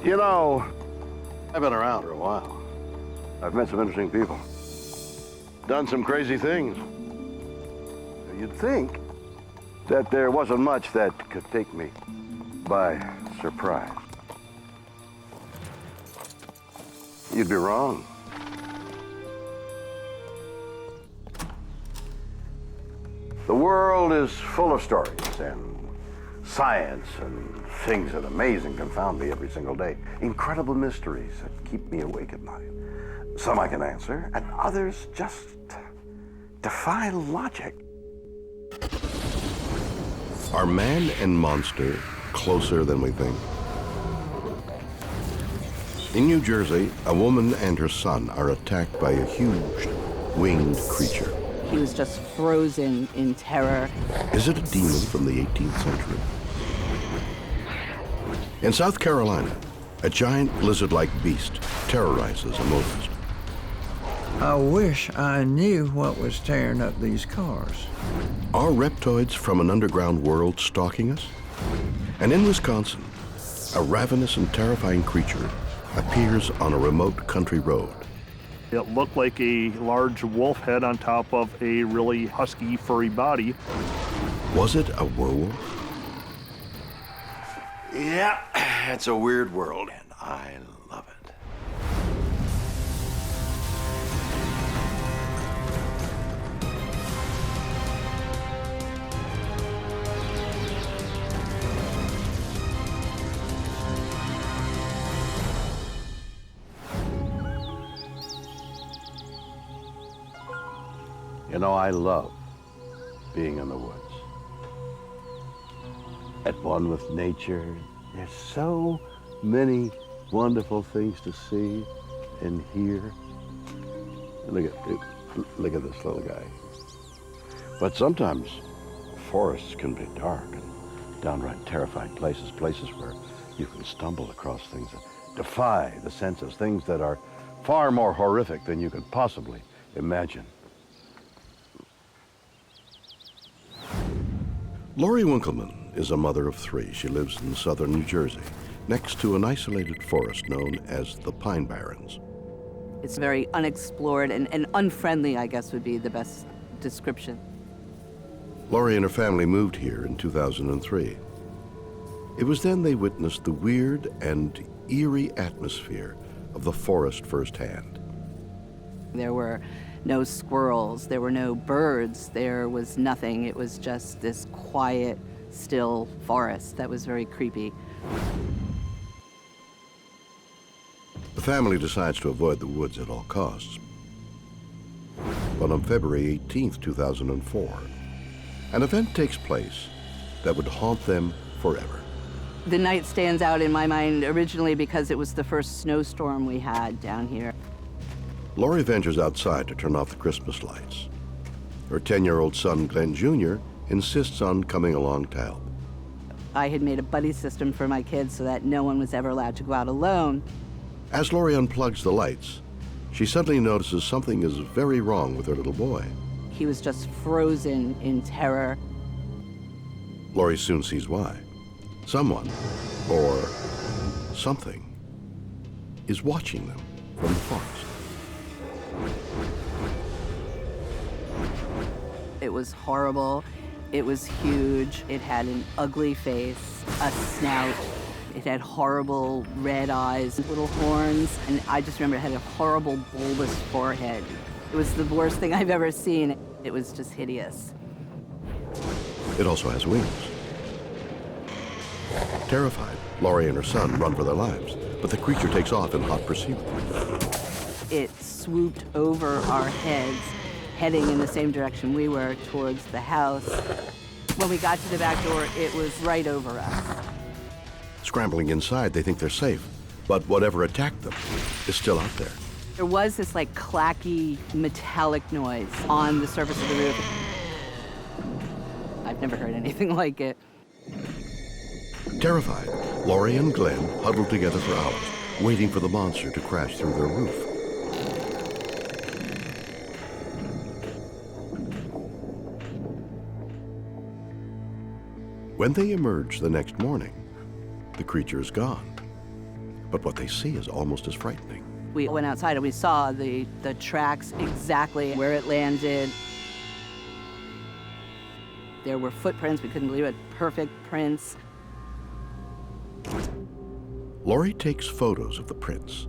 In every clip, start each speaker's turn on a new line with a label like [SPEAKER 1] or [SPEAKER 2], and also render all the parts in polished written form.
[SPEAKER 1] You know, I've been around for a while. I've met some interesting people. Done some crazy things. You'd think that there wasn't much that could take me by surprise. You'd be wrong. The world is full of stories and science and things that amaze and confound me every single day. Incredible mysteries that keep me awake at night. Some I can answer, and others just defy logic.
[SPEAKER 2] Are man and monster closer than we think? In New Jersey, a woman and her son are attacked by a huge winged creature.
[SPEAKER 3] He was just frozen in terror.
[SPEAKER 2] Is it a demon from the 18th century? In South Carolina, a giant lizard-like beast terrorizes a motorist.
[SPEAKER 4] I wish I knew what was tearing up these cars.
[SPEAKER 2] Are reptoids from an underground world stalking us? And in Wisconsin, a ravenous and terrifying creature appears on a remote country road.
[SPEAKER 5] It looked like a large wolf head on top of a really husky, furry body.
[SPEAKER 2] Was it a werewolf?
[SPEAKER 1] Yeah, it's a weird world, and I love it. You know, I love being in the woods. At one with nature. There's so many wonderful things to see and hear. Look at this little guy. But sometimes forests can be dark and downright terrifying places where you can stumble across things that defy the senses, things that are far more horrific than you could possibly imagine.
[SPEAKER 2] Lori Winkleman is a mother of three. She lives in southern New Jersey, next to an isolated forest known as the Pine Barrens.
[SPEAKER 3] It's very unexplored and unfriendly, I guess would be the best description.
[SPEAKER 2] Lori and her family moved here in 2003. It was then they witnessed the weird and eerie atmosphere of the forest firsthand.
[SPEAKER 3] There were no squirrels, there were no birds, there was nothing. It was just this quiet, still forest that was very creepy.
[SPEAKER 2] The family decides to avoid the woods at all costs. But on February 18th, 2004, an event takes place that would haunt them forever.
[SPEAKER 3] The night stands out in my mind originally because it was the first snowstorm we had down here.
[SPEAKER 2] Lori ventures outside to turn off the Christmas lights. Her 10-year-old son, Glenn Jr., insists on coming along to help.
[SPEAKER 3] I had made a buddy system for my kids so that no one was ever allowed to go out alone.
[SPEAKER 2] As Lori unplugs the lights, she suddenly notices something is very wrong with her little boy.
[SPEAKER 3] He was just frozen in terror.
[SPEAKER 2] Lori soon sees why. Someone, or something, is watching them from the forest.
[SPEAKER 3] It was horrible. It was huge. It had an ugly face, a snout. It had horrible red eyes, little horns, and I just remember it had a horrible bulbous forehead. It was the worst thing I've ever seen. It was just hideous.
[SPEAKER 2] It also has wings. Terrified, Lori and her son run for their lives, but the creature takes off in hot pursuit.
[SPEAKER 3] It swooped over our heads, heading in the same direction we were, towards the house. When we got to the back door, it was right over us.
[SPEAKER 2] Scrambling inside, they think they're safe, but whatever attacked them is still out there.
[SPEAKER 3] There was this like clacky metallic noise on the surface of the roof. I've never heard anything like it.
[SPEAKER 2] Terrified, Lori and Glenn huddled together for hours, waiting for the monster to crash through their roof. When they emerge the next morning, the creature is gone. But what they see is almost as frightening.
[SPEAKER 3] We went outside and we saw the tracks exactly where it landed. There were footprints, we couldn't believe it, perfect prints.
[SPEAKER 2] Lori takes photos of the prints.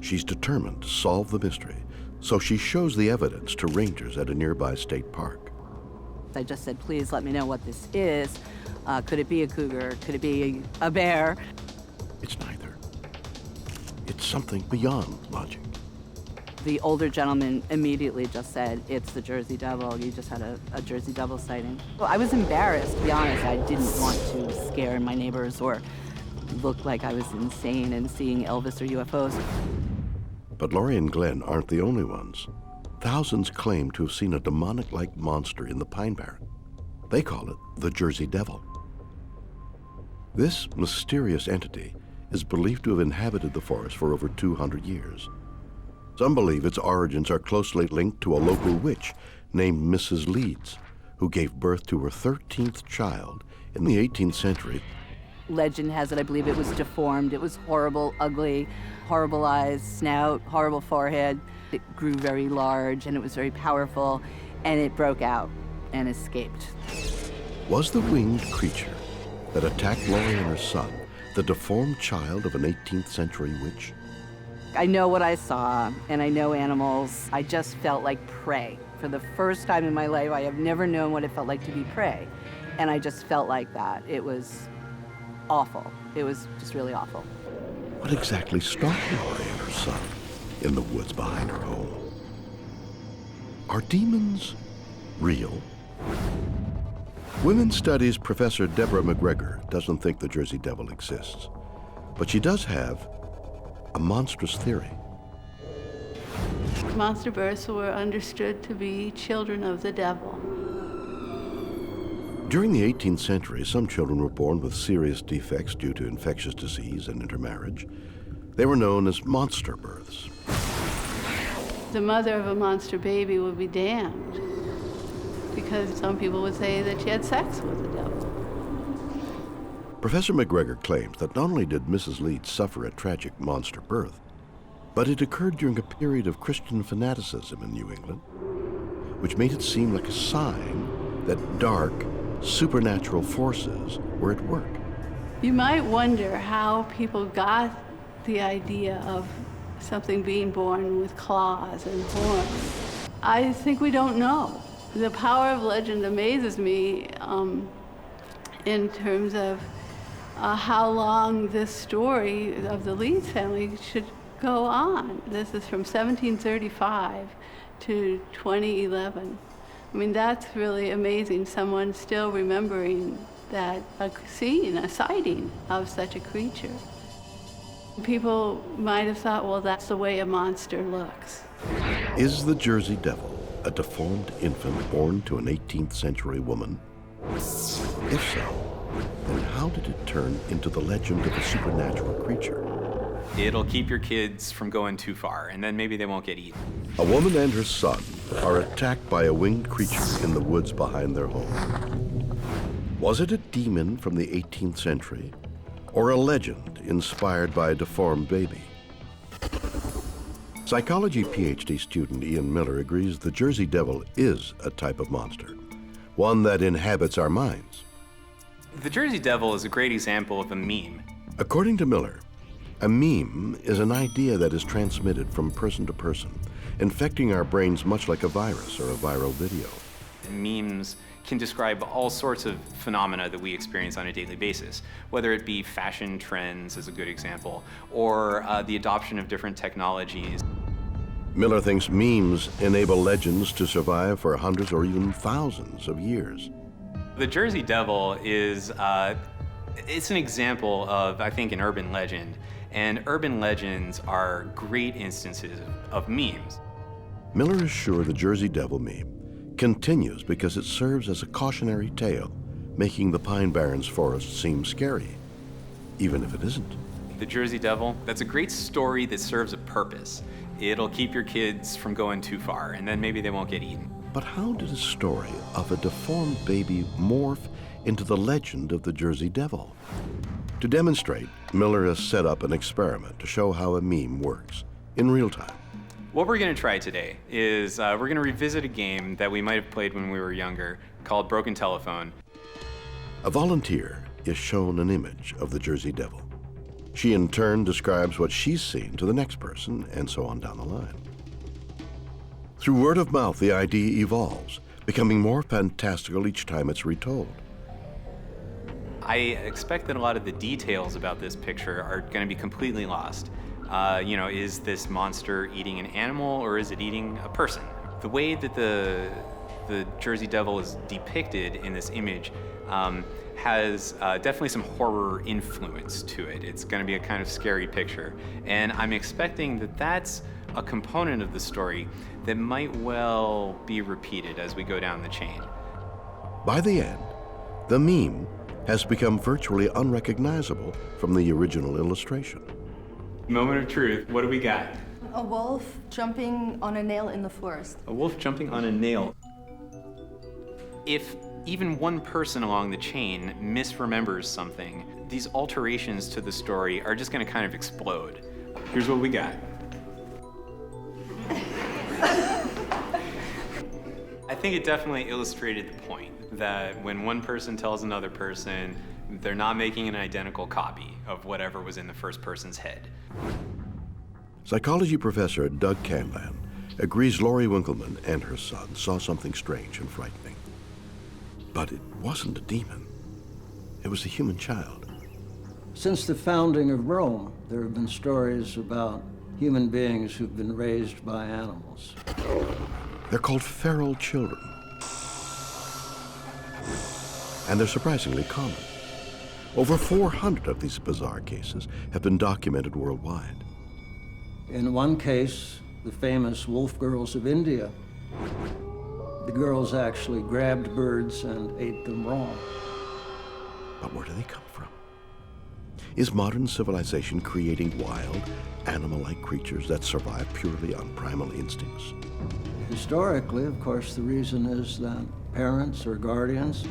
[SPEAKER 2] She's determined to solve the mystery, so she shows the evidence to rangers at a nearby state park.
[SPEAKER 3] I just said, please let me know what this is. Could it be a cougar? Could it be a bear?
[SPEAKER 2] It's neither. It's something beyond logic.
[SPEAKER 3] The older gentleman immediately just said, it's the Jersey Devil. You just had a Jersey Devil sighting. Well, I was embarrassed, to be honest. I didn't want to scare my neighbors or look like I was insane and seeing Elvis or UFOs.
[SPEAKER 2] But Lori and Glenn aren't the only ones. Thousands claim to have seen a demonic-like monster in the Pine Barren. They call it the Jersey Devil. This mysterious entity is believed to have inhabited the forest for over 200 years. Some believe its origins are closely linked to a local witch named Mrs. Leeds, who gave birth to her 13th child in the 18th century.
[SPEAKER 3] Legend has it, I believe it was deformed. It was horrible, ugly, horrible eyes, snout, horrible forehead. It grew very large and it was very powerful, and it broke out and escaped.
[SPEAKER 2] Was the winged creature that attacked Lori and her son the deformed child of an 18th century witch?
[SPEAKER 3] I know what I saw, and I know animals. I just felt like prey. For the first time in my life, I have never known what it felt like to be prey. And I just felt like that. It was awful. It was just really awful.
[SPEAKER 2] What exactly stalked Lori and her son in the woods behind her home? Are demons real? Women's Studies professor Deborah McGregor doesn't think the Jersey Devil exists, but she does have a monstrous theory.
[SPEAKER 6] Monster births were understood to be children of the devil.
[SPEAKER 2] During the 18th century, some children were born with serious defects due to infectious disease and intermarriage. They were known as monster births.
[SPEAKER 6] The mother of a monster baby would be damned because some people would say that she had sex with the devil.
[SPEAKER 2] Professor McGregor claims that not only did Mrs. Leeds suffer a tragic monster birth, but it occurred during a period of Christian fanaticism in New England, which made it seem like a sign that dark, supernatural forces were at work.
[SPEAKER 6] You might wonder how people got the idea of something being born with claws and horns. I think we don't know. The power of legend amazes me in terms of how long this story of the Leeds family should go on. This is from 1735 to 2011. I mean, that's really amazing, someone still remembering that, a sighting of such a creature. People might have thought, well, that's the way a monster looks.
[SPEAKER 2] Is the Jersey Devil a deformed infant born to an 18th century woman? If so, then how did it turn into the legend of a supernatural creature?
[SPEAKER 7] It'll keep your kids from going too far, and then maybe they won't get eaten.
[SPEAKER 2] A woman and her son are attacked by a winged creature in the woods behind their home. Was it a demon from the 18th century, or a legend inspired by a deformed baby? Psychology PhD student Ian Miller agrees the Jersey Devil is a type of monster, one that inhabits our minds.
[SPEAKER 7] The Jersey Devil is a great example of a meme.
[SPEAKER 2] According to Miller, a meme is an idea that is transmitted from person to person, infecting our brains much like a virus or a viral video.
[SPEAKER 7] Memes can describe all sorts of phenomena that we experience on a daily basis, whether it be fashion trends as a good example, or the adoption of different technologies.
[SPEAKER 2] Miller thinks memes enable legends to survive for hundreds or even thousands of years.
[SPEAKER 7] The Jersey Devil is it's an example of, I think, an urban legend, and urban legends are great instances of memes.
[SPEAKER 2] Miller is sure the Jersey Devil meme continues because it serves as a cautionary tale, making the Pine Barrens forest seem scary, even if it isn't.
[SPEAKER 7] The Jersey Devil, that's a great story that serves a purpose. It'll keep your kids from going too far, and then maybe they won't get eaten.
[SPEAKER 2] But how did a story of a deformed baby morph into the legend of the Jersey Devil? To demonstrate, Miller has set up an experiment to show how a meme works in real time.
[SPEAKER 7] What we're going to try today is we're going to revisit a game that we might have played when we were younger called Broken Telephone.
[SPEAKER 2] A volunteer is shown an image of the Jersey Devil. She in turn describes what she's seen to the next person, and so on down the line. Through word of mouth, the idea evolves, becoming more fantastical each time it's retold.
[SPEAKER 7] I expect that a lot of the details about this picture are going to be completely lost. Is this monster eating an animal or is it eating a person? The way that the Jersey Devil is depicted in this image has definitely some horror influence to it. It's going to be a kind of scary picture. And I'm expecting that that's a component of the story that might well be repeated as we go down the chain.
[SPEAKER 2] By the end, the meme has become virtually unrecognizable from the original illustration.
[SPEAKER 7] Moment of truth, what do we got?
[SPEAKER 8] A wolf jumping on a nail in the forest.
[SPEAKER 7] A wolf jumping on a nail. If even one person along the chain misremembers something, these alterations to the story are just going to kind of explode. Here's what we got. I think it definitely illustrated the point that when one person tells another person, they're not making an identical copy of whatever was in the first person's head.
[SPEAKER 2] Psychology professor Doug Canlan agrees Laurie Winkleman and her son saw something strange and frightening. But it wasn't a demon. It was a human child.
[SPEAKER 4] Since the founding of Rome, there have been stories about human beings who've been raised by animals.
[SPEAKER 2] They're called feral children. And they're surprisingly common. Over 400 of these bizarre cases have been documented worldwide.
[SPEAKER 4] In one case, the famous wolf girls of India, the girls actually grabbed birds and ate them raw.
[SPEAKER 2] But where do they come from? Is modern civilization creating wild, animal-like creatures that survive purely on primal instincts?
[SPEAKER 4] Historically, of course, the reason is that parents or guardians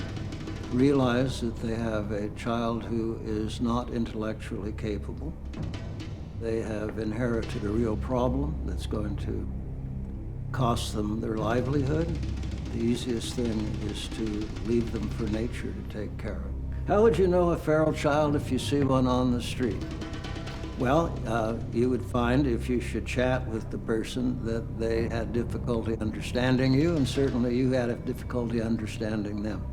[SPEAKER 4] realize that they have a child who is not intellectually capable. They have inherited a real problem that's going to cost them their livelihood. The easiest thing is to leave them for nature to take care of. How would you know a feral child if you see one on the street? Well, you would find if you should chat with the person that they had difficulty understanding you, and certainly you had a difficulty understanding them.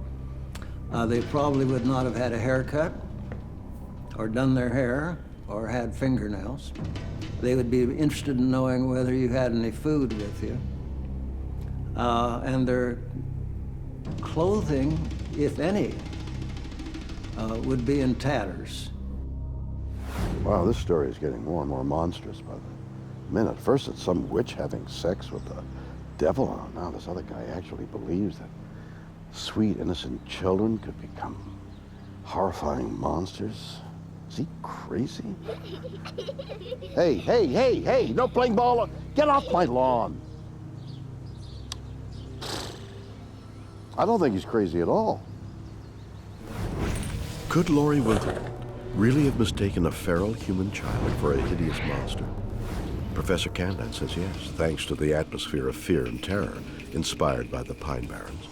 [SPEAKER 4] They probably would not have had a haircut, or done their hair, or had fingernails. They would be interested in knowing whether you had any food with you. And their clothing, if any, would be in tatters.
[SPEAKER 1] Wow, this story is getting more and more monstrous by the minute. First it's some witch having sex with the devil, and now this other guy actually believes that sweet, innocent children could become horrifying monsters. Is he crazy? Hey, no playing ball. Get off my lawn. I don't think he's crazy at all.
[SPEAKER 2] Could Laurie Winkleman really have mistaken a feral human child for a hideous monster? Professor Canlan says yes, thanks to the atmosphere of fear and terror inspired by the Pine Barrens.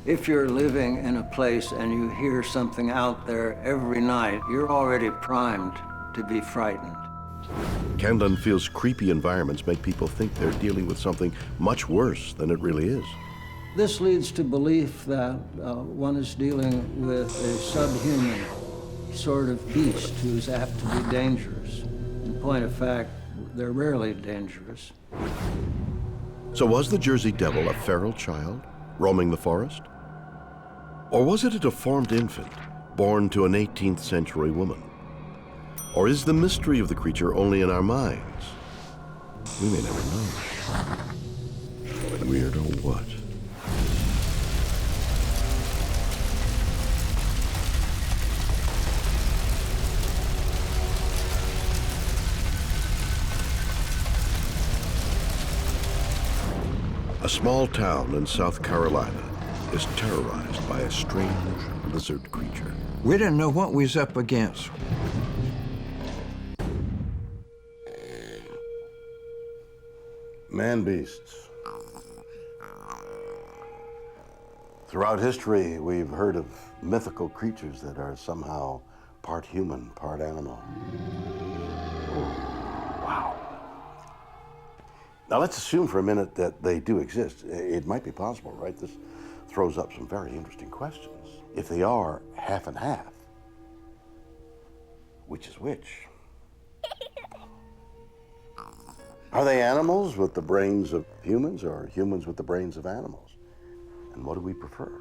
[SPEAKER 4] If you're living in a place and you hear something out there every night, you're already primed to be frightened.
[SPEAKER 2] Canlan feels creepy environments make people think they're dealing with something much worse than it really is.
[SPEAKER 4] This leads to belief that one is dealing with a subhuman sort of beast who's apt to be dangerous. In point of fact, they're rarely dangerous.
[SPEAKER 2] So was the Jersey Devil a feral child roaming the forest? Or was it a deformed infant born to an 18th century woman? Or is the mystery of the creature only in our minds? We may never know. Weird or what? A small town in South Carolina is terrorized by a strange lizard creature.
[SPEAKER 4] We didn't know what we was up against.
[SPEAKER 1] Man-beasts. Throughout history, we've heard of mythical creatures that are somehow part human, part animal. Wow. Now let's assume for a minute that they do exist. It might be possible, right? This throws up some very interesting questions. If they are half and half, which is which? Are they animals with the brains of humans, or humans with the brains of animals? And what do we prefer?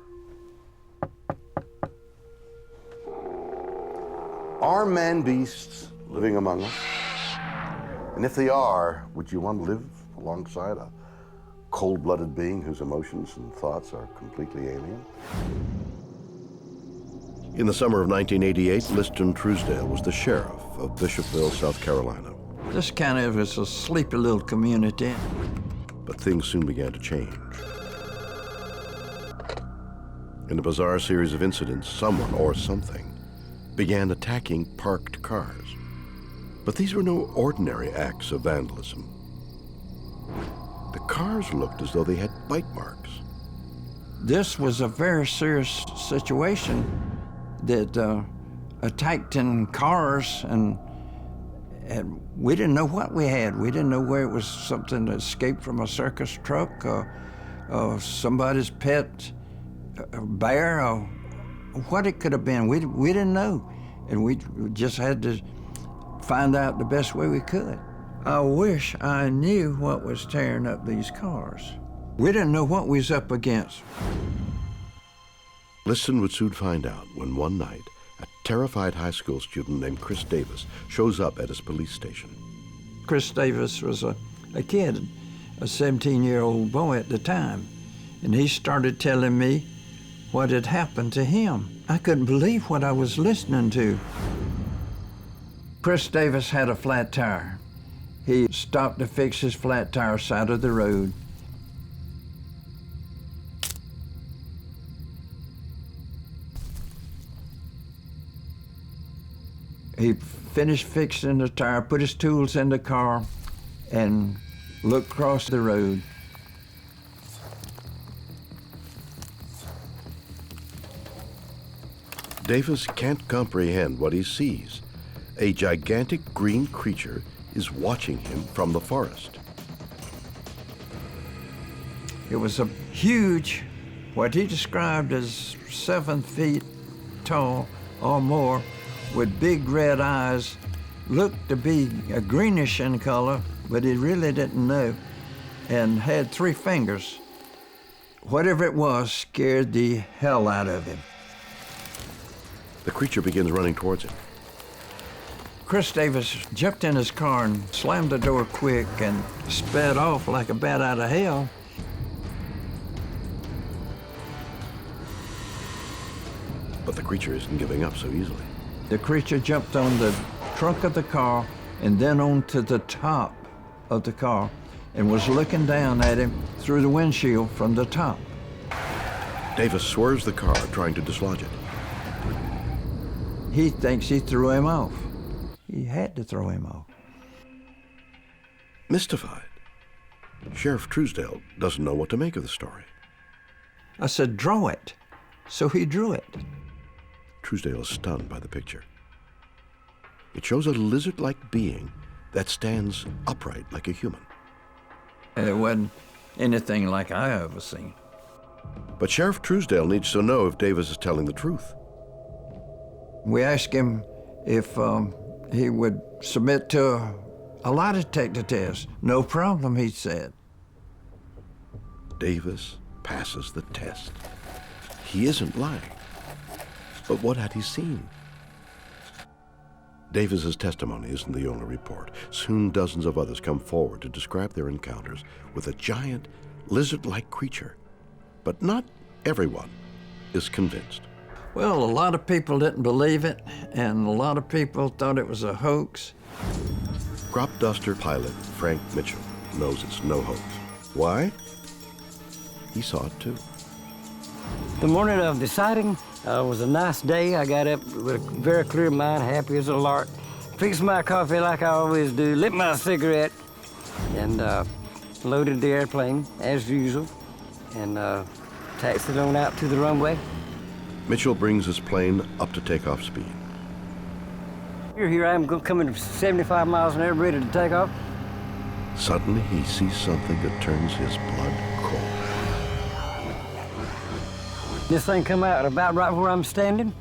[SPEAKER 1] Are man-beasts living among us? And if they are, would you want to live alongside a cold-blooded being whose emotions and thoughts are completely alien?
[SPEAKER 2] In the summer of 1988, Liston Truesdale was the sheriff of Bishopville, South Carolina.
[SPEAKER 9] This kind of is a sleepy little community.
[SPEAKER 2] But things soon began to change. In a bizarre series of incidents, someone or something began attacking parked cars. But these were no ordinary acts of vandalism. The cars looked as though they had bite marks.
[SPEAKER 9] This was a very serious situation that attacked in cars, and we didn't know what we had. We didn't know where it was something that escaped from a circus truck or somebody's pet bear, or what it could have been. We didn't know, and we just had to find out the best way we could. I wish I knew what was tearing up these cars. We didn't know what we was up against.
[SPEAKER 2] Liston would soon find out when one night a terrified high school student named Chris Davis shows up at his police station.
[SPEAKER 9] Chris Davis was a kid, a 17-year-old boy at the time, and he started telling me what had happened to him. I couldn't believe what I was listening to. Chris Davis had a flat tire. He stopped to fix his flat tire side of the road. He finished fixing the tire, put his tools in the car, and looked across the road.
[SPEAKER 2] Davis can't comprehend what he sees. A gigantic green creature is watching him from the forest.
[SPEAKER 9] It was a huge, what he described as 7 feet tall or more, with big red eyes, looked to be a greenish in color, but he really didn't know, and had 3 fingers. Whatever it was scared the hell out of him.
[SPEAKER 2] The creature begins running towards him.
[SPEAKER 9] Chris Davis jumped in his car and slammed the door quick and sped off like a bat out of hell.
[SPEAKER 2] But the creature isn't giving up so easily.
[SPEAKER 9] The creature jumped on the trunk of the car and then onto the top of the car and was looking down at him through the windshield from the top.
[SPEAKER 2] Davis swerves the car, trying to dislodge it.
[SPEAKER 9] He thinks he threw him off. He had to throw him off.
[SPEAKER 2] Mystified, Sheriff Truesdale doesn't know what to make of the story.
[SPEAKER 9] I said, draw it. So he drew it.
[SPEAKER 2] Truesdale is stunned by the picture. It shows a lizard-like being that stands upright like a human.
[SPEAKER 9] It wasn't anything like I ever seen.
[SPEAKER 2] But Sheriff Truesdale needs to know if Davis is telling the truth.
[SPEAKER 9] We asked him if he would submit to a lie detector test. No problem, he said.
[SPEAKER 2] Davis passes the test. He isn't lying. But what had he seen? Davis's testimony isn't the only report. Soon dozens of others come forward to describe their encounters with a giant, lizard-like creature. But not everyone is convinced.
[SPEAKER 9] Well, a lot of people didn't believe it, and a lot of people thought it was a hoax.
[SPEAKER 2] Crop duster pilot Frank Mitchell knows it's no hoax. Why? He saw it too.
[SPEAKER 10] The morning of the sighting was a nice day. I got up with a very clear mind, happy as a lark, fixed my coffee like I always do, lit my cigarette, and loaded the airplane as usual, and taxied on out to the runway.
[SPEAKER 2] Mitchell brings his plane up to takeoff speed.
[SPEAKER 10] Here I am coming 75 miles an hour, ready to take off.
[SPEAKER 2] Suddenly, he sees something that turns his blood cold.
[SPEAKER 10] This thing come out about right where I'm standing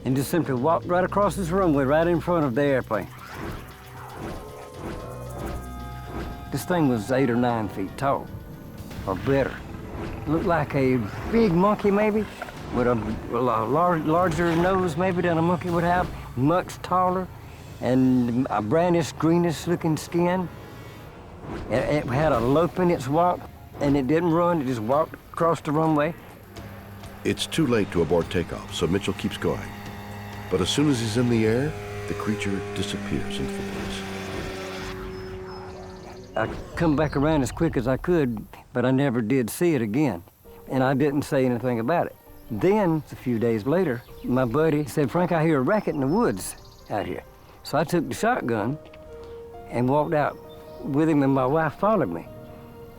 [SPEAKER 10] and just simply walked right across this runway, right in front of the airplane. This thing was 8 or 9 feet tall, or better. Looked like a big monkey, maybe, with a larger nose, maybe, than a monkey would have, much taller, and a brownish, greenish looking skin. It had a lope in its walk, and it didn't run, it just walked across the runway.
[SPEAKER 2] It's too late to abort takeoff, so Mitchell keeps going. But as soon as he's in the air, the creature disappears into the woods.
[SPEAKER 10] I come back around as quick as I could, but I never did see it again, and I didn't say anything about it. Then, a few days later, my buddy said, "Frank, I hear a racket in the woods out here." So I took the shotgun and walked out with him, and my wife followed me.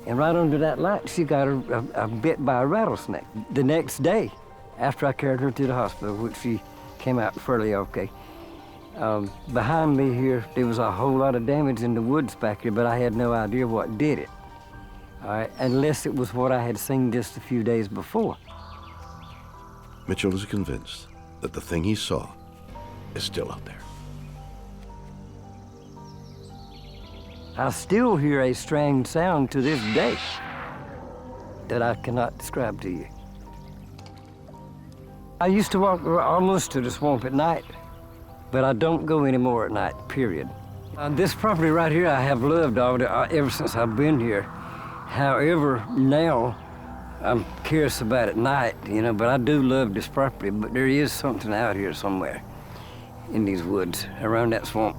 [SPEAKER 10] And right under that light, she got a bit by a rattlesnake. The next day, after I carried her to the hospital, which she came out fairly okay, behind me here, there was a whole lot of damage in the woods back here, but I had no idea what did it, all right, unless it was what I had seen just a few days before.
[SPEAKER 2] Mitchell is convinced that the thing he saw is still out there.
[SPEAKER 10] I still hear a strange sound to this day that I cannot describe to you. I used to walk almost to the swamp at night, but I don't go anymore at night, period. This property right here I have loved ever since I've been here. However, now I'm curious about it at night, you know, but I do love this property, but there is something out here somewhere in these woods around that swamp.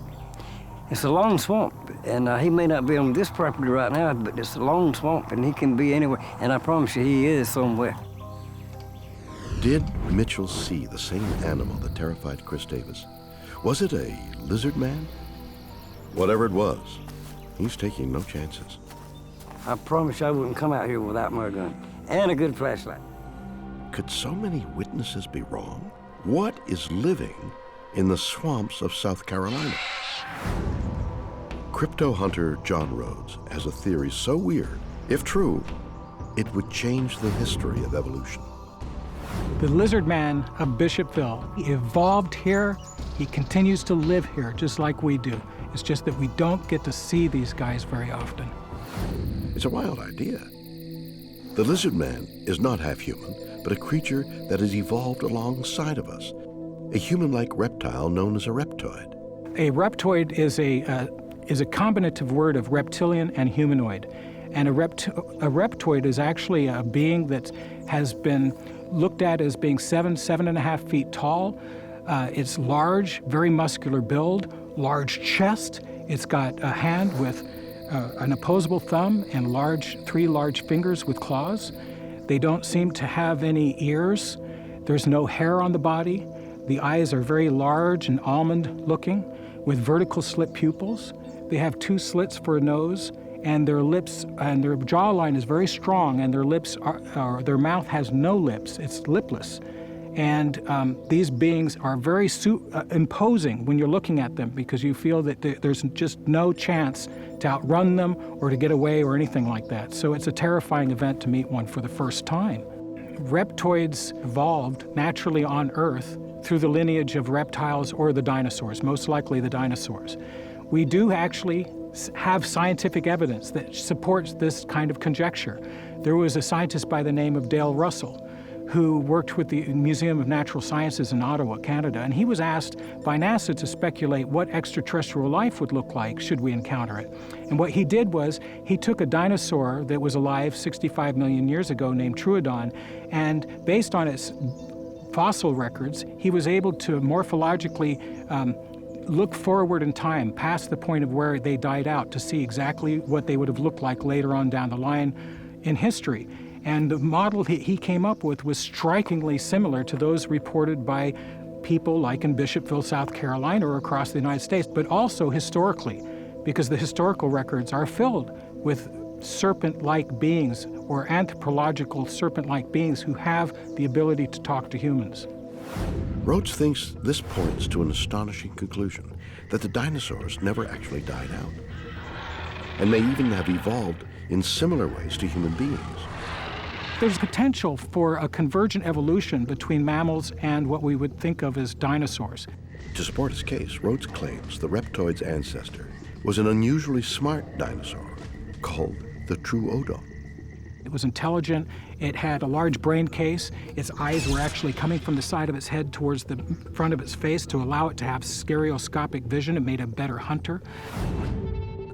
[SPEAKER 10] It's a long swamp, and he may not be on this property right now, but it's a long swamp, and he can be anywhere, and I promise you he is somewhere.
[SPEAKER 2] Did Mitchell see the same animal that terrified Chris Davis? Was it a lizard man? Whatever it was, he's taking no chances.
[SPEAKER 10] I promise you I wouldn't come out here without my gun and a good flashlight.
[SPEAKER 2] Could so many witnesses be wrong? What is living in the swamps of South Carolina? Crypto hunter John Rhodes has a theory so weird, if true, it would change the history of evolution.
[SPEAKER 11] The lizard man of Bishopville evolved here. He continues to live here just like we do. It's just that we don't get to see these guys very often.
[SPEAKER 2] It's a wild idea. The lizard man is not half human, but a creature that has evolved alongside of us. A human-like reptile known as a reptoid.
[SPEAKER 11] A reptoid is a combinative word of reptilian and humanoid. And a reptoid is actually a being that has been looked at as being 7.5 feet tall. It's large, very muscular build, large chest. It's got a hand with an opposable thumb and three large fingers with claws. They don't seem to have any ears. There's no hair on the body. The eyes are very large and almond-looking with vertical slit pupils. They have 2 slits for a nose, and their lips and their jawline is very strong, and their their mouth has no lips. It's lipless. And these beings are very imposing when you're looking at them, because you feel that there's just no chance to outrun them or to get away or anything like that. So it's a terrifying event to meet one for the first time. Reptoids evolved naturally on Earth through the lineage of reptiles or the dinosaurs, most likely the dinosaurs. We do actually have scientific evidence that supports this kind of conjecture. There was a scientist by the name of Dale Russell who worked with the Museum of Natural Sciences in Ottawa, Canada, and he was asked by NASA to speculate what extraterrestrial life would look like should we encounter it. And what he did was he took a dinosaur that was alive 65 million years ago named Troodon, and based on its fossil records, he was able to morphologically look forward in time past the point of where they died out to see exactly what they would have looked like later on down the line in history. And the model he came up with was strikingly similar to those reported by people like in Bishopville, South Carolina, or across the United States, but also historically, because the historical records are filled with serpent-like beings or anthropological serpent-like beings who have the ability to talk to humans.
[SPEAKER 2] Rhodes thinks this points to an astonishing conclusion, that the dinosaurs never actually died out, and may even have evolved in similar ways to human beings.
[SPEAKER 11] There's potential for a convergent evolution between mammals and what we would think of as dinosaurs.
[SPEAKER 2] To support his case, Rhodes claims the reptoid's ancestor was an unusually smart dinosaur called the Truodon.
[SPEAKER 11] It was intelligent, it had a large brain case, its eyes were actually coming from the side of its head towards the front of its face to allow it to have stereoscopic vision. It made a better hunter.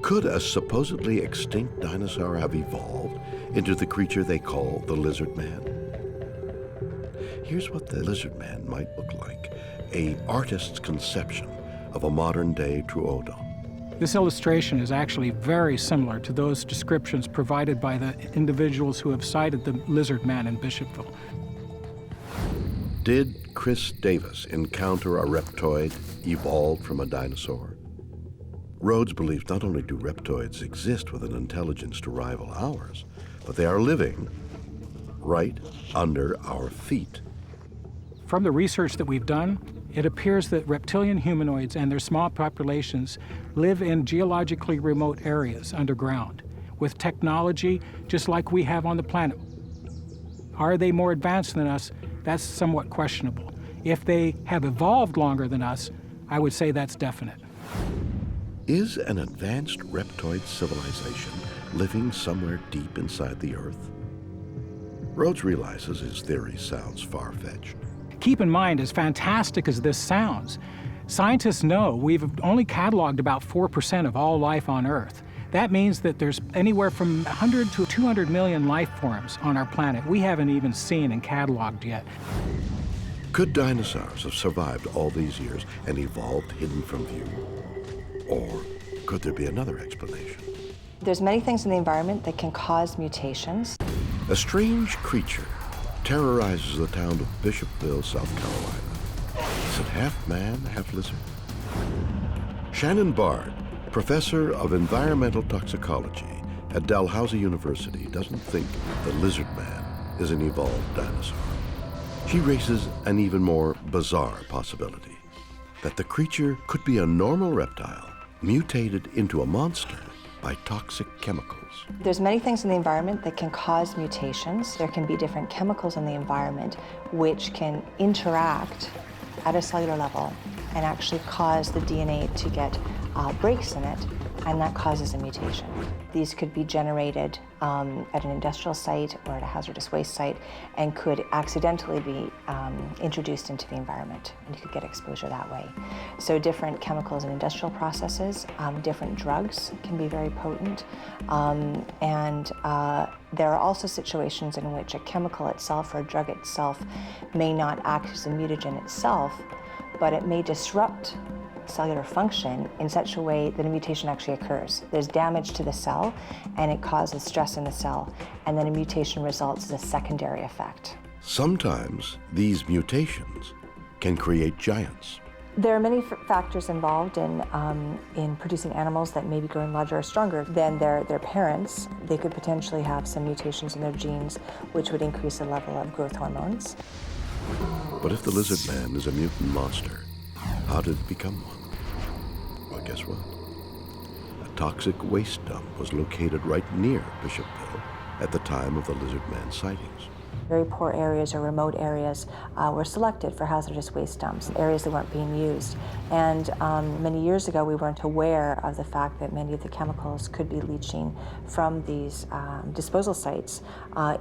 [SPEAKER 2] Could a supposedly extinct dinosaur have evolved into the creature they call the Lizard Man? Here's what the Lizard Man might look like, an artist's conception of a modern-day Truodon.
[SPEAKER 11] This illustration is actually very similar to those descriptions provided by the individuals who have sighted the Lizard Man in Bishopville.
[SPEAKER 2] Did Chris Davis encounter a reptoid evolved from a dinosaur? Rhodes believes not only do reptoids exist with an intelligence to rival ours, but they are living right under our feet.
[SPEAKER 11] From the research that we've done, it appears that reptilian humanoids and their small populations live in geologically remote areas underground with technology just like we have on the planet. Are they more advanced than us? That's somewhat questionable. If they have evolved longer than us, I would say that's definite.
[SPEAKER 2] Is an advanced reptoid civilization living somewhere deep inside the Earth? Rhodes realizes his theory sounds far-fetched.
[SPEAKER 11] Keep in mind, as fantastic as this sounds, scientists know we've only cataloged about 4% of all life on Earth. That means that there's anywhere from 100 to 200 million life forms on our planet we haven't even seen and cataloged yet.
[SPEAKER 2] Could dinosaurs have survived all these years and evolved hidden from view? Or could there be another explanation?
[SPEAKER 12] There's many things in the environment that can cause mutations.
[SPEAKER 2] A strange creature terrorizes the town of Bishopville, South Carolina. Is it half man, half lizard? Shannon Bard, professor of environmental toxicology at Dalhousie University, doesn't think the Lizard Man is an evolved dinosaur. She raises an even more bizarre possibility, that the creature could be a normal reptile mutated into a monster by toxic chemicals.
[SPEAKER 12] There's many things in the environment that can cause mutations. There can be different chemicals in the environment which can interact at a cellular level and actually cause the DNA to get breaks in it, and that causes a mutation. These could be generated at an industrial site or at a hazardous waste site and could accidentally be introduced into the environment, and you could get exposure that way. So different chemicals in industrial processes, different drugs can be very potent, and there are also situations in which a chemical itself or a drug itself may not act as a mutagen itself, but it may disrupt cellular function in such a way that a mutation actually occurs. There's damage to the cell, and it causes stress in the cell, and then a mutation results as a secondary effect.
[SPEAKER 2] Sometimes these mutations can create giants.
[SPEAKER 12] There are many factors involved in producing animals that may be growing larger or stronger than their parents. They could potentially have some mutations in their genes, which would increase the level of growth hormones.
[SPEAKER 2] But if the Lizard Man is a mutant monster, how did it become one? Well, guess what? A toxic waste dump was located right near Bishopville at the time of the Lizard Man sightings.
[SPEAKER 12] Very poor areas or remote areas were selected for hazardous waste dumps, areas that weren't being used. And many years ago, we weren't aware of the fact that many of the chemicals could be leaching from these disposal sites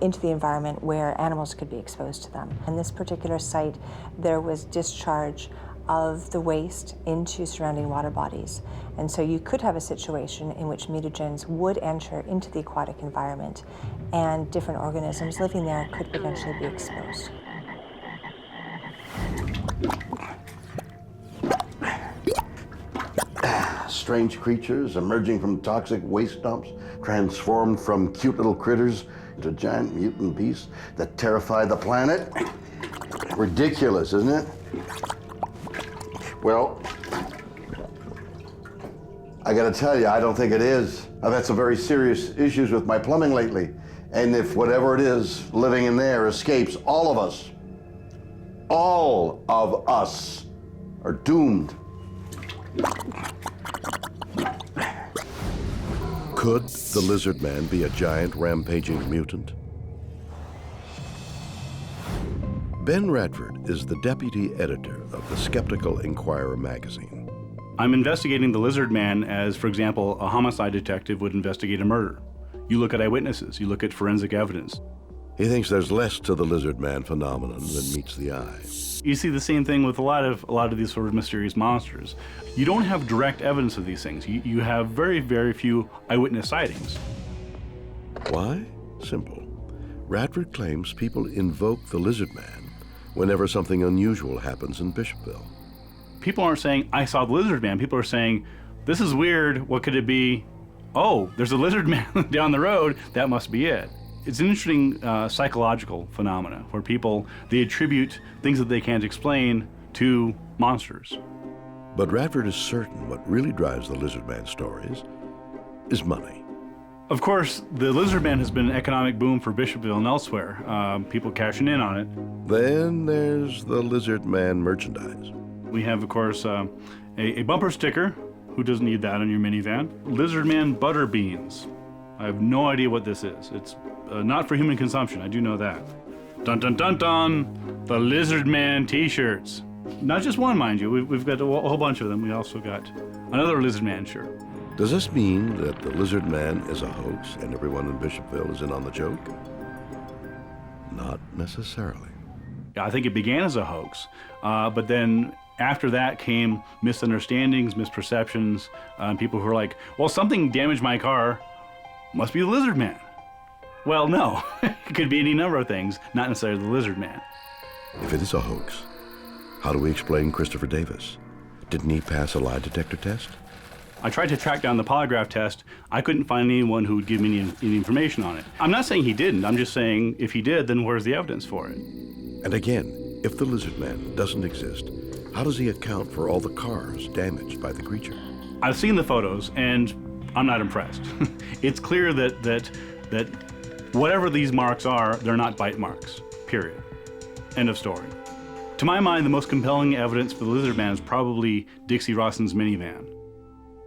[SPEAKER 12] into the environment where animals could be exposed to them. In this particular site, there was discharge of the waste into surrounding water bodies. And so you could have a situation in which mutagens would enter into the aquatic environment, and different organisms living there could potentially be exposed.
[SPEAKER 1] Strange creatures emerging from toxic waste dumps, transformed from cute little critters into giant mutant beasts that terrify the planet. Ridiculous, isn't it? Well, I gotta tell you, I don't think it is. I've had some very serious issues with my plumbing lately. And if whatever it is living in there escapes, all of us are doomed.
[SPEAKER 2] Could the Lizard Man be a giant rampaging mutant? Ben Radford is the deputy editor of the Skeptical Inquirer magazine.
[SPEAKER 13] I'm investigating the Lizard Man as, for example, a homicide detective would investigate a murder. You look at eyewitnesses, you look at forensic evidence.
[SPEAKER 2] He thinks there's less to the Lizard Man phenomenon than meets the eye.
[SPEAKER 13] You see the same thing with a lot of these sort of mysterious monsters. You don't have direct evidence of these things. You have very, very few eyewitness sightings.
[SPEAKER 2] Why? Simple. Radford claims people invoke the Lizard Man whenever something unusual happens in Bishopville.
[SPEAKER 13] People aren't saying, I saw the Lizard Man. People are saying, this is weird, what could it be? Oh, there's a Lizard Man down the road, that must be it. It's an interesting psychological phenomena where people, they attribute things that they can't explain to monsters.
[SPEAKER 2] But Radford is certain what really drives the Lizard Man stories is money.
[SPEAKER 13] Of course, the Lizard Man has been an economic boom for Bishopville and elsewhere, people cashing in on it.
[SPEAKER 2] Then there's the Lizard Man merchandise.
[SPEAKER 13] We have, of course, a bumper sticker. Who doesn't need that on your minivan? Lizard Man butter beans. I have no idea what this is. It's not for human consumption, I do know that. Dun dun dun dun! The Lizard Man t-shirts. Not just one, mind you, we've got a whole bunch of them. We also got another Lizard Man shirt.
[SPEAKER 2] Does this mean that the Lizard Man is a hoax and everyone in Bishopville is in on the joke? Not necessarily.
[SPEAKER 13] I think it began as a hoax, but then after that came misunderstandings, misperceptions, people who were like, well, something damaged my car, must be the Lizard Man. Well, no, it could be any number of things, not necessarily the Lizard Man.
[SPEAKER 2] If it is a hoax, how do we explain Christopher Davis? Didn't he pass a lie detector test?
[SPEAKER 13] I tried to track down the polygraph test. I couldn't find anyone who would give me any information on it. I'm not saying he didn't, I'm just saying if he did, then where's the evidence for it?
[SPEAKER 2] And again, if the Lizard Man doesn't exist, how does he account for all the cars damaged by the creature?
[SPEAKER 13] I've seen the photos, and I'm not impressed. It's clear that whatever these marks are, they're not bite marks, period. End of story. To my mind, the most compelling evidence for the Lizard Man is probably Dixie Rawson's minivan.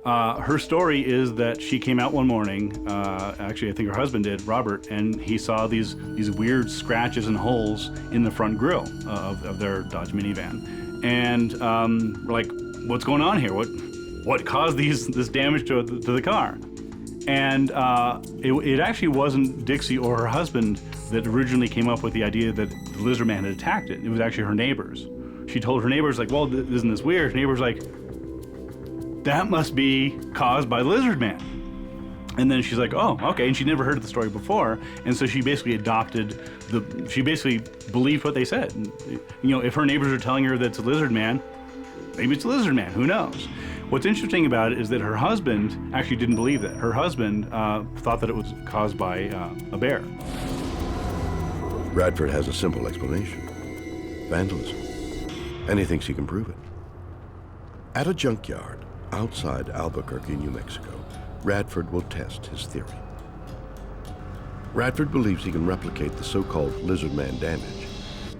[SPEAKER 13] Her story is that she came out one morning, actually I think her husband did, Robert, and he saw these weird scratches and holes in the front grille of their Dodge minivan. And we're like, what's going on here? What caused this damage to the car? And it actually wasn't Dixie or her husband that originally came up with the idea that the Lizard Man had attacked it. It was actually her neighbors. She told her neighbors, like, well, isn't this weird? Her neighbors like, that must be caused by the Lizard Man. And then she's like, oh, okay, and she'd never heard the story before, and so she basically she basically believed what they said. And, you know, if her neighbors are telling her that it's a Lizard Man, maybe it's a Lizard Man, who knows? What's interesting about it is that her husband actually didn't believe that. Her husband thought that it was caused by a bear.
[SPEAKER 2] Radford has a simple explanation: vandalism. And he thinks he can prove it. At a junkyard outside Albuquerque, New Mexico, Radford will test his theory. Radford believes he can replicate the so-called Lizard Man damage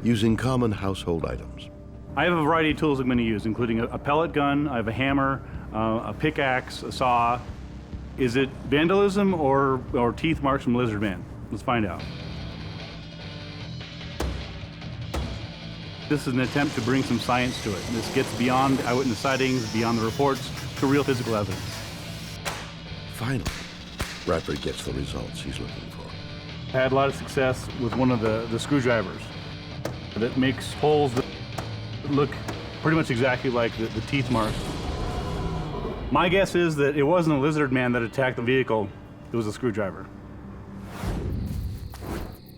[SPEAKER 2] using common household items.
[SPEAKER 13] I have a variety of tools I'm going to use, including a pellet gun, I have a hammer, a pickaxe, a saw. Is it vandalism or teeth marks from Lizard Man? Let's find out. This is an attempt to bring some science to it. This gets beyond eyewitness sightings, beyond the reports, to real physical evidence.
[SPEAKER 2] Finally, Radford gets the results he's looking for.
[SPEAKER 13] I had a lot of success with one of the screwdrivers that makes holes that look pretty much exactly like the teeth marks. My guess is that it wasn't a Lizard Man that attacked the vehicle, it was a screwdriver.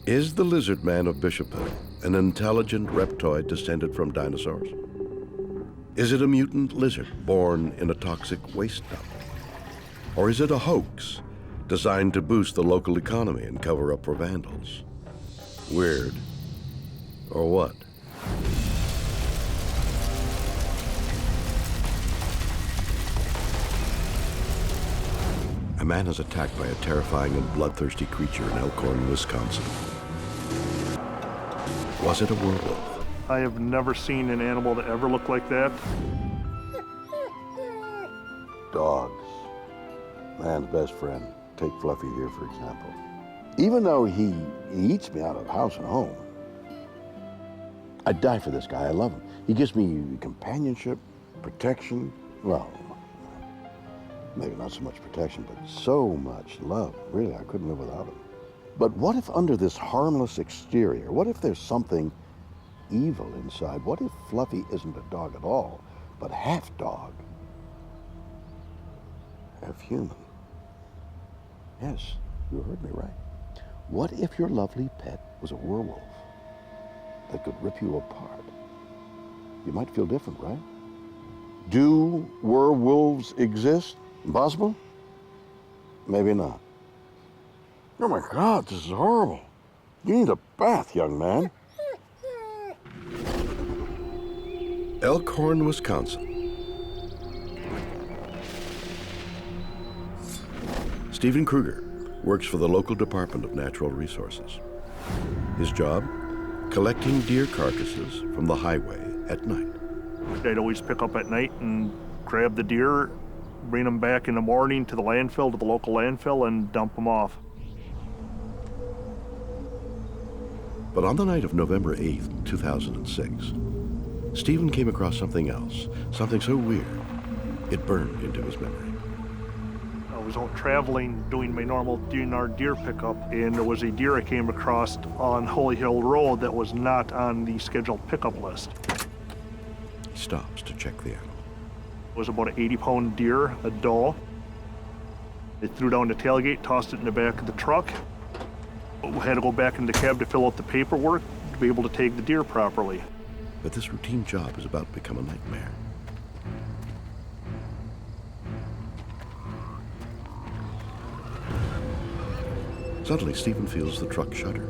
[SPEAKER 2] Is the Lizard Man of Bishopville an intelligent reptoid descended from dinosaurs? Is it a mutant lizard born in a toxic waste dump? Or is it a hoax designed to boost the local economy and cover up for vandals? Weird. Or what? A man is attacked by a terrifying and bloodthirsty creature in Elkhorn, Wisconsin. Was it a werewolf?
[SPEAKER 5] I have never seen an animal that ever looked like that.
[SPEAKER 1] Dogs. Man's best friend. Take Fluffy here, for example. Even though he eats me out of house and home, I'd die for this guy. I love him. He gives me companionship, protection. Well, maybe not so much protection, but so much love. Really, I couldn't live without him. But what if under this harmless exterior, what if there's something evil inside? What if Fluffy isn't a dog at all, but half dog, half human? Yes, you heard me right. What if your lovely pet was a werewolf that could rip you apart? You might feel different, right? Do werewolves exist? Impossible? Maybe not. Oh my God, this is horrible. You need a bath, young man.
[SPEAKER 2] Elkhorn, Wisconsin. Stephen Kruger works for the local Department of Natural Resources. His job? Collecting deer carcasses from the highway at night.
[SPEAKER 5] I'd always pick up at night and grab the deer, bring them back in the morning to the landfill, to the local landfill, and dump them off.
[SPEAKER 2] But on the night of November 8th, 2006, Stephen came across something else, something so weird, it burned into his memory.
[SPEAKER 5] I was out traveling, doing my normal DNR deer pickup, and there was a deer I came across on Holy Hill Road that was not on the scheduled pickup list.
[SPEAKER 2] He stops to check the animal.
[SPEAKER 5] It was about an 80-pound deer, a doe. They threw down the tailgate, tossed it in the back of the truck. We had to go back in the cab to fill out the paperwork to be able to take the deer properly.
[SPEAKER 2] But this routine job is about to become a nightmare. Suddenly, Stephen feels the truck shudder.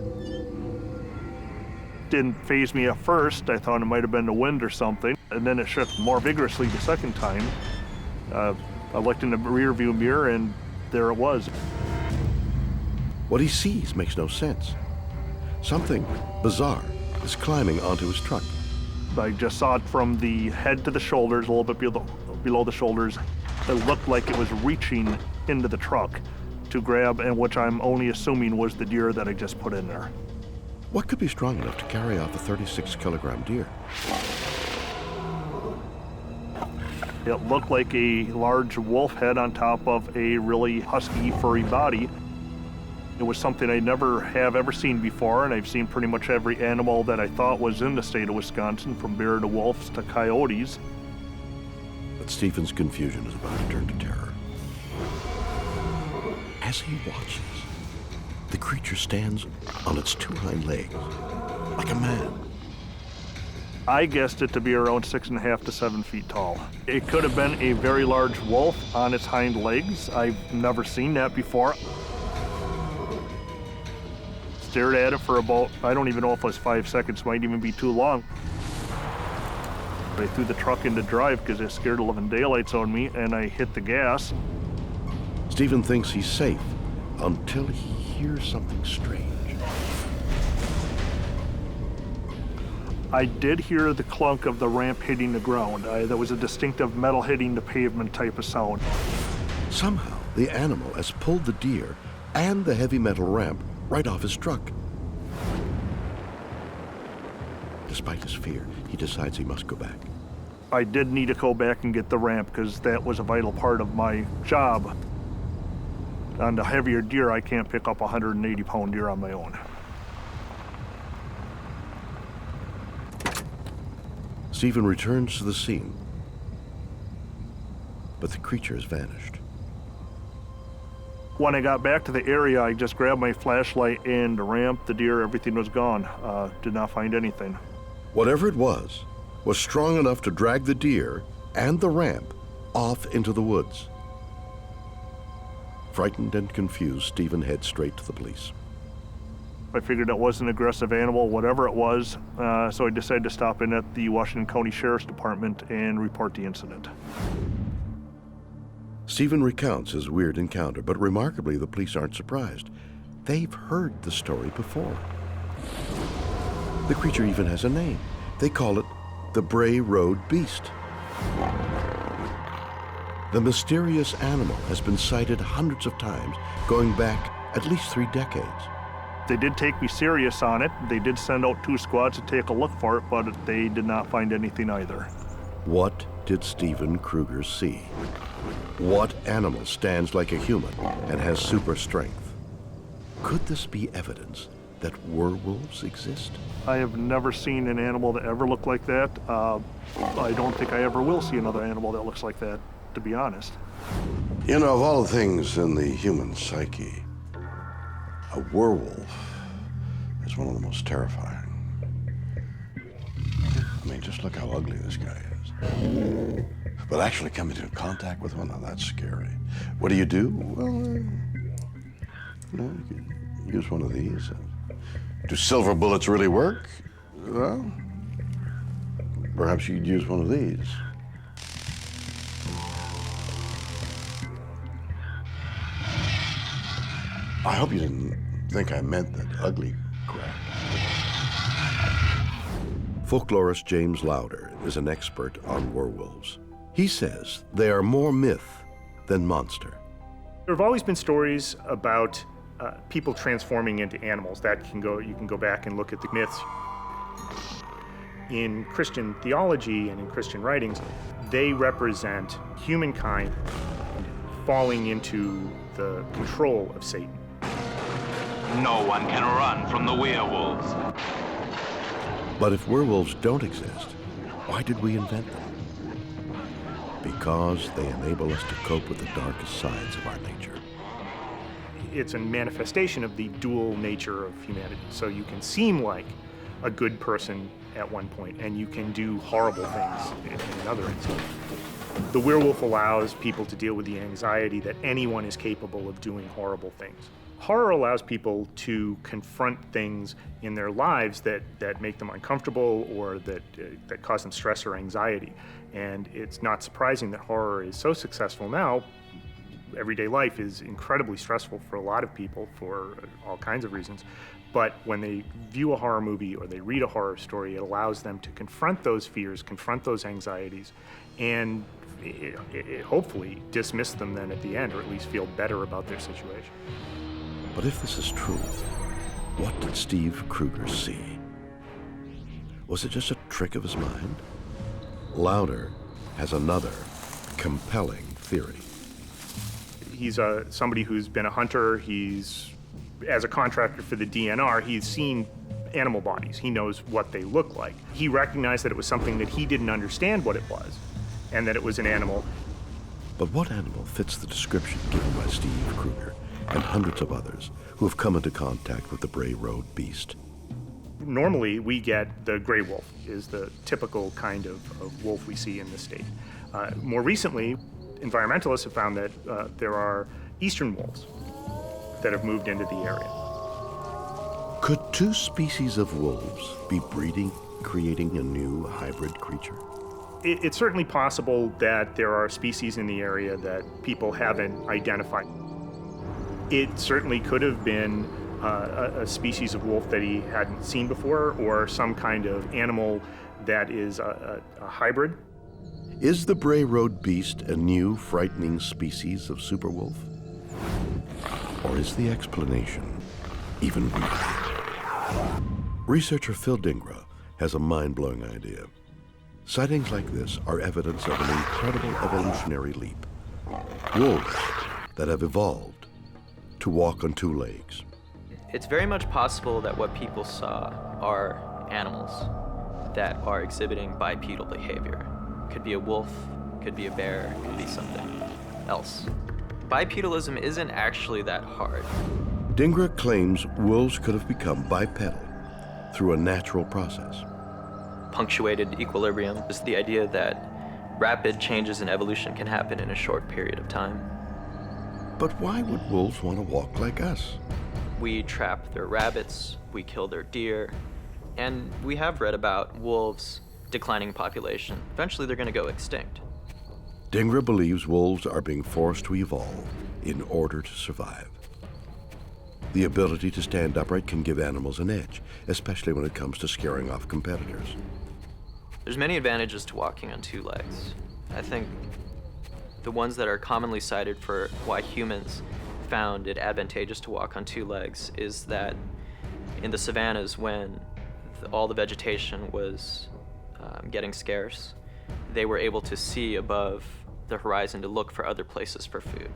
[SPEAKER 5] Didn't faze me at first. I thought it might have been the wind or something. And then it shook more vigorously the second time. I looked in the rear view mirror and there it was.
[SPEAKER 2] What he sees makes no sense. Something bizarre is climbing onto his truck.
[SPEAKER 5] I just saw it from the head to the shoulders, a little bit below the shoulders. It looked like it was reaching into the truck to grab, and which I'm only assuming was the deer that I just put in there.
[SPEAKER 2] What could be strong enough to carry off a 36-kilogram deer?
[SPEAKER 5] It looked like a large wolf head on top of a really husky, furry body. It was something I never have ever seen before, and I've seen pretty much every animal that I thought was in the state of Wisconsin, from bear to wolves to coyotes.
[SPEAKER 2] But Stephen's confusion is about to turn to terror. As he watches, the creature stands on its two hind legs, like a man.
[SPEAKER 5] I guessed it to be around 6.5 to 7 feet tall. It could have been a very large wolf on its hind legs. I've never seen that before. Stared at it for about, I don't even know if it was 5 seconds, might even be too long. I threw the truck into drive because it scared the living daylights on me, and I hit the gas.
[SPEAKER 2] Stephen thinks he's safe until he hears something strange.
[SPEAKER 5] I did hear the clunk of the ramp hitting the ground. There was a distinctive metal hitting the pavement type of sound.
[SPEAKER 2] Somehow, the animal has pulled the deer and the heavy metal ramp right off his truck. Despite his fear, he decides he must go back.
[SPEAKER 5] I did need to go back and get the ramp because that was a vital part of my job. On the heavier deer, I can't pick up a 180-pound deer on my own.
[SPEAKER 2] Stephen returns to the scene, but the creature has vanished.
[SPEAKER 5] When I got back to the area, I just grabbed my flashlight and the ramp, the deer, everything was gone. Did not find anything.
[SPEAKER 2] Whatever it was strong enough to drag the deer and the ramp off into the woods. Frightened and confused, Stephen heads straight to the police.
[SPEAKER 5] I figured it was an aggressive animal, whatever it was, so I decided to stop in at the Washington County Sheriff's Department and report the incident.
[SPEAKER 2] Stephen recounts his weird encounter, but remarkably, the police aren't surprised. They've heard the story before. The creature even has a name. They call it the Bray Road Beast. The mysterious animal has been sighted hundreds of times, going back at least 3 decades.
[SPEAKER 5] They did take me serious on it. They did send out 2 squads to take a look for it, but they did not find anything either.
[SPEAKER 2] What did Stephen Kruger see? What animal stands like a human and has super strength? Could this be evidence that werewolves exist?
[SPEAKER 5] I have never seen an animal that ever looked like that. I don't think I ever will see another animal that looks like that, to be honest.
[SPEAKER 1] You know, of all the things in the human psyche, a werewolf is one of the most terrifying. I mean, just look how ugly this guy is. But actually coming into contact with one, now that's scary. What do? Well, you could use one of these. Do silver bullets really work? Well, perhaps you'd use one of these. I hope you didn't think I meant that ugly crap.
[SPEAKER 2] Folklorist James Lauder is an expert on werewolves. He says they are more myth than monster.
[SPEAKER 14] There have always been stories about people transforming into animals. You can go back and look at the myths. In Christian theology and in Christian writings, they represent humankind falling into the control of Satan.
[SPEAKER 15] No one can run from the werewolves.
[SPEAKER 2] But if werewolves don't exist, why did we invent them? Because they enable us to cope with the darkest sides of our nature.
[SPEAKER 14] It's a manifestation of the dual nature of humanity. So you can seem like a good person at one point, and you can do horrible things in another instance. The werewolf allows people to deal with the anxiety that anyone is capable of doing horrible things. Horror allows people to confront things in their lives that make them uncomfortable or that cause them stress or anxiety. And it's not surprising that horror is so successful now. Everyday life is incredibly stressful for a lot of people for all kinds of reasons. But when they view a horror movie or they read a horror story, it allows them to confront those fears, confront those anxieties, and it hopefully dismiss them then at the end, or at least feel better about their situation.
[SPEAKER 2] But if this is true, what did Steve Kruger see? Was it just a trick of his mind? Lauder has another compelling theory.
[SPEAKER 14] He's somebody who's been a hunter. As a contractor for the DNR, he's seen animal bodies. He knows what they look like. He recognized that it was something that he didn't understand what it was, and that it was an animal.
[SPEAKER 2] But what animal fits the description given by Steve Kruger and hundreds of others who have come into contact with the Bray Road Beast?
[SPEAKER 14] Normally, we get the gray wolf, is the typical kind of wolf we see in the state. More recently, environmentalists have found that there are eastern wolves that have moved into the area.
[SPEAKER 2] Could 2 species of wolves be breeding, creating a new hybrid creature?
[SPEAKER 14] It's certainly possible that there are species in the area that people haven't identified. It certainly could have been a species of wolf that he hadn't seen before, or some kind of animal that is a hybrid.
[SPEAKER 2] Is the Bray Road Beast a new, frightening species of superwolf? Or is the explanation even weirder? Researcher Phil Dingra has a mind-blowing idea. Sightings like this are evidence of an incredible evolutionary leap. Wolves that have evolved to walk on 2 legs.
[SPEAKER 16] It's very much possible that what people saw are animals that are exhibiting bipedal behavior. Could be a wolf, could be a bear, could be something else. Bipedalism isn't actually that hard.
[SPEAKER 2] Dingra claims wolves could have become bipedal through a natural process.
[SPEAKER 16] Punctuated equilibrium is the idea that rapid changes in evolution can happen in a short period of time.
[SPEAKER 2] But why would wolves want to walk like us?
[SPEAKER 16] We trap their rabbits, we kill their deer, and we have read about wolves' declining population. Eventually they're going to go extinct.
[SPEAKER 2] Dhingra believes wolves are being forced to evolve in order to survive. The ability to stand upright can give animals an edge, especially when it comes to scaring off competitors.
[SPEAKER 16] There's many advantages to walking on two legs. I think the ones that are commonly cited for why humans found it advantageous to walk on two legs is that in the savannas, when all the vegetation was getting scarce, they were able to see above the horizon to look for other places for food.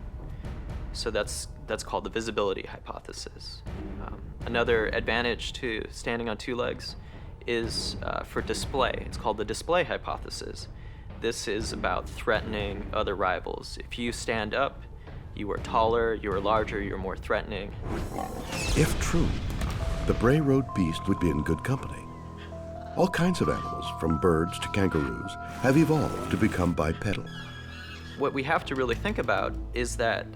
[SPEAKER 16] So that's called the visibility hypothesis. Another advantage to standing on two legs is for display. It's called the display hypothesis. This is about threatening other rivals. If you stand up, you are taller, you are larger, you're more threatening.
[SPEAKER 2] If true, the Bray Road beast would be in good company. All kinds of animals, from birds to kangaroos, have evolved to become bipedal.
[SPEAKER 16] What we have to really think about is that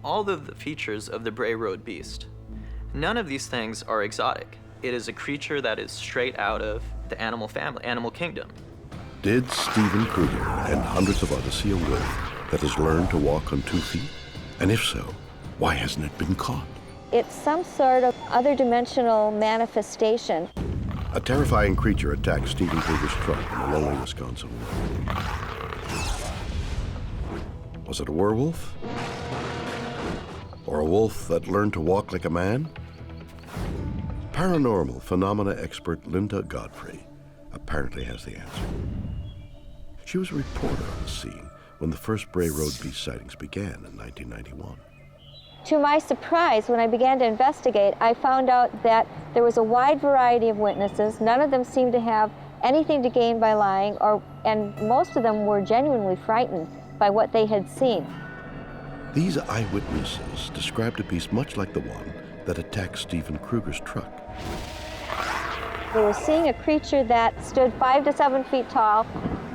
[SPEAKER 16] all of the features of the Bray Road beast, none of these things are exotic. It is a creature that is straight out of the animal family, animal kingdom.
[SPEAKER 2] Did Steven Kruger and hundreds of others see a wolf that has learned to walk on 2 feet? And if so, why hasn't it been caught?
[SPEAKER 17] It's some sort of other dimensional manifestation.
[SPEAKER 2] A terrifying creature attacked Steven Kruger's truck in a lonely Wisconsin woods. Was it a werewolf? Or a wolf that learned to walk like a man? Paranormal phenomena expert Linda Godfrey apparently has the answer. She was a reporter on the scene when the first Bray Road beast sightings began in 1991.
[SPEAKER 17] To my surprise, when I began to investigate, I found out that there was a wide variety of witnesses. None of them seemed to have anything to gain by lying, and most of them were genuinely frightened by what they had seen.
[SPEAKER 2] These eyewitnesses described a beast much like the one that attacked Steven Kruger's truck.
[SPEAKER 17] They were seeing a creature that stood 5 to 7 feet tall,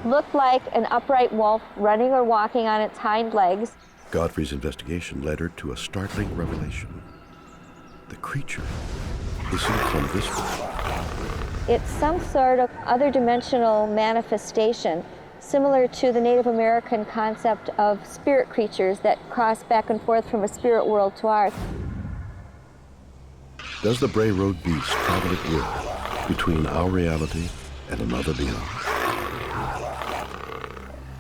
[SPEAKER 17] looked like an upright wolf running or walking on its hind legs.
[SPEAKER 2] Godfrey's investigation led her to a startling revelation. The creature isn't from this world.
[SPEAKER 17] It's some sort of other dimensional manifestation, similar to the Native American concept of spirit creatures that cross back and forth from a spirit world to ours.
[SPEAKER 2] Does the Bray Road beast travel at will between our reality and another beyond?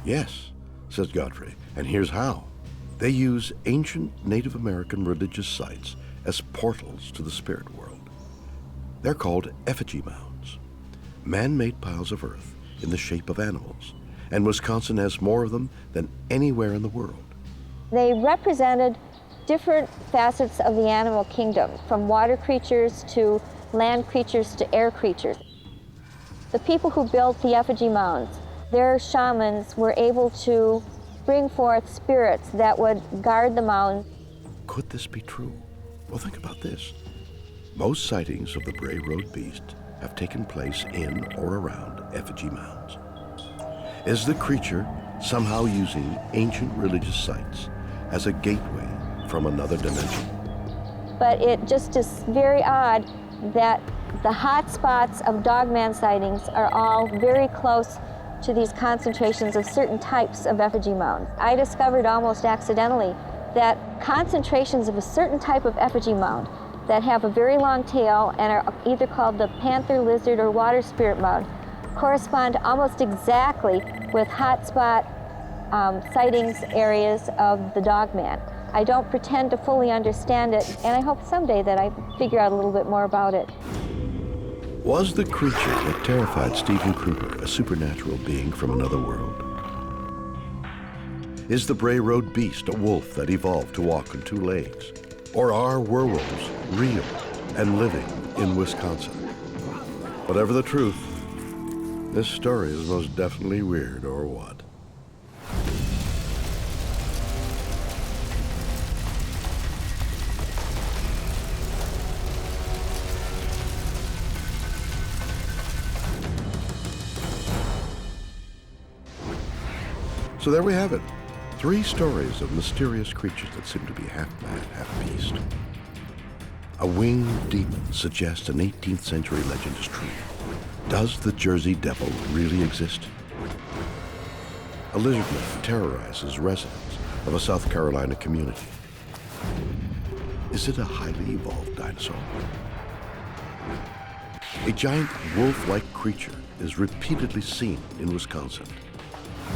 [SPEAKER 2] Yes, says Godfrey, and here's how. They use ancient Native American religious sites as portals to the spirit world. They're called effigy mounds, man-made piles of earth in the shape of animals, and Wisconsin has more of them than anywhere in the world.
[SPEAKER 17] They represented different facets of the animal kingdom, from water creatures to land creatures to air creatures. The people who built the effigy mounds, their shamans were able to bring forth spirits that would guard the mound.
[SPEAKER 2] Could this be true? Well, think about this. Most sightings of the Bray Road beast have taken place in or around effigy mounds. Is the creature somehow using ancient religious sites as a gateway from another dimension?
[SPEAKER 17] But it just is very odd that the hot spots of dogman sightings are all very close to these concentrations of certain types of effigy mounds. I discovered almost accidentally that concentrations of a certain type of effigy mound that have a very long tail and are either called the panther, lizard, or water spirit mound correspond almost exactly with hotspot sightings areas of the dogman. I don't pretend to fully understand it, and I hope someday that I figure out a little bit more about it.
[SPEAKER 2] Was the creature that terrified Steven Kruger a supernatural being from another world? Is the Bray Road beast a wolf that evolved to walk on 2 legs? Or are werewolves real and living in Wisconsin? Whatever the truth, this story is most definitely weird, or what? So there we have it. 3 stories of mysterious creatures that seem to be half man, half beast. A winged demon suggests an 18th century legend is true. Does the Jersey Devil really exist? a lizard man terrorizes residents of a South Carolina community. Is it a highly evolved dinosaur? A giant wolf-like creature is repeatedly seen in Wisconsin.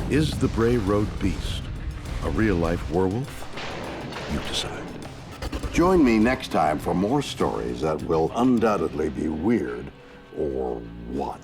[SPEAKER 2] Is the Bray Road beast a real-life werewolf? You decide.
[SPEAKER 1] Join me next time for more stories that will undoubtedly be weird or what?